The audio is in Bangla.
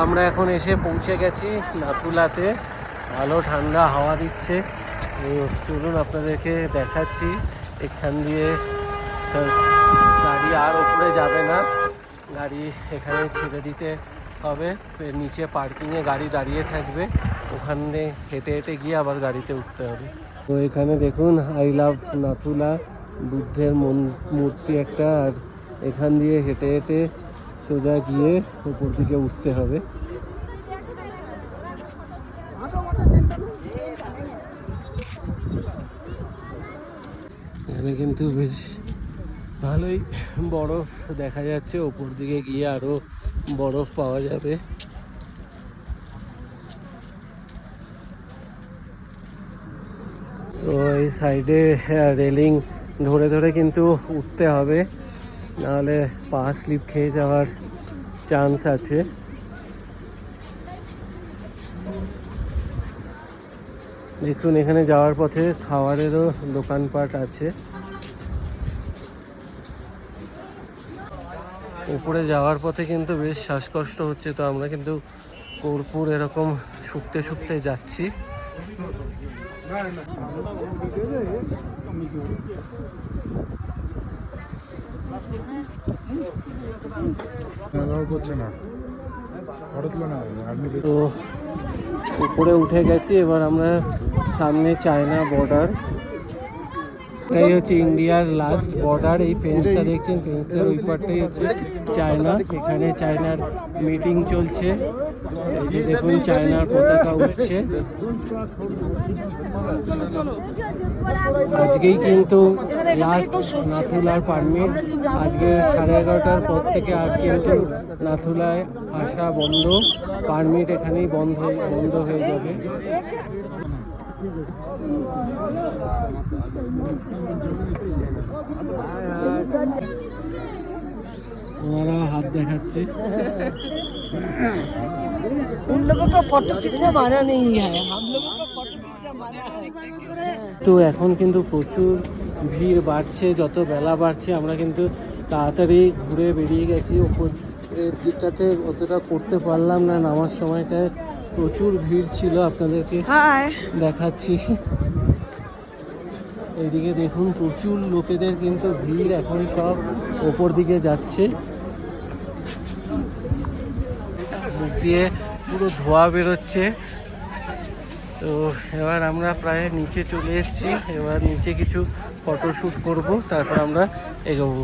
আমরা এখন এসে পৌঁছে গেছি নাথুলাতে। ভালো ঠান্ডা হাওয়া দিচ্ছে। চলুন আপনাদেরকে দেখাচ্ছি। এখান দিয়ে গাড়ি আর ওপরে যাবে না, গাড়ি এখানে ছেড়ে দিতে হবে। নিচে পার্কিংয়ে গাড়ি দাঁড়িয়ে থাকবে, ওখানে হেঁটে হেঁটে গিয়ে আবার গাড়িতে উঠতে হবে। তো এখানে দেখুন আই লাভ নাথুলা বুদ্ধের মূর্তি একটা, আর এখান দিয়ে হেঁটে হেঁটে সোজা গিয়ে উপর দিকে উঠতে হবে। এখানে কিন্তু বেশ ভালোই বরফ দেখা যাচ্ছে, উপর দিকে গিয়ে আরো বরফ পাওয়া যাবে। তো এই সাইডে রেলিং ধরে ধরে কিন্তু উঠতে হবে, নাহলে পা স্লিপ খেয়ে যাওয়ার চান্স আছে। দেখুন এখানে যাওয়ার পথে খাবারেরও দোকানপাট আছে। উপরে যাওয়ার পথে কিন্তু বেশ শ্বাসকষ্ট হচ্ছে, তো আমরা কিন্তু কর্পূর এরকম শুকতে শুকতে যাচ্ছি। তো উপরে উঠে গেছি, এবার আমরা সামনে চায়না বর্ডার। এটাই হচ্ছে ইন্ডিয়ার লাস্ট বর্ডার। এই ফেন্সটা দেখছেন, ফেন্সটার ওই পারটাই হচ্ছে চায়না। এখানে চায়নার মিটিং চলছে। এই যে দেখুন চায়নার পতাকা উঠছে। আজকেই কিন্তু লাস্ট নাথুলার পারমিট। আজকে 11:30টার পর থেকে আর কিন্তু নাথুলায় আসা বন্ধ, পারমিট এখানেই বন্ধ হয়ে যাবে। ওনারা হাত দেখাচ্ছে। उन लोगों का फोटो किसने मारा नहीं है, हम लोगों का फोटो किसने मारा है। তো এখন কিন্তু প্রচুর ভিড় বাড়ছে, যত বেলা বাড়ছে। আমরা কিন্তু তাড়াতাড়ি ঘুরে বেরিয়ে গেছি। ওপরের দিকটাতে অতটা করতে পারলাম না, নামার সময়টায় প্রচুর ভিড় ছিল, আপনাদেরকে দেখাচ্ছি। এইদিকে দেখুন প্রচুর লোকেদের কিন্তু ভিড়, এখন সব ওপর দিকে যাচ্ছে। মুখ দিয়ে পুরো ধোঁয়া বেরোচ্ছে। তো এবার আমরা প্রায় নিচে চলে এসেছি। এবার নিচে কিছু ফটোশ্যুট করব, তারপর আমরা এগোবো।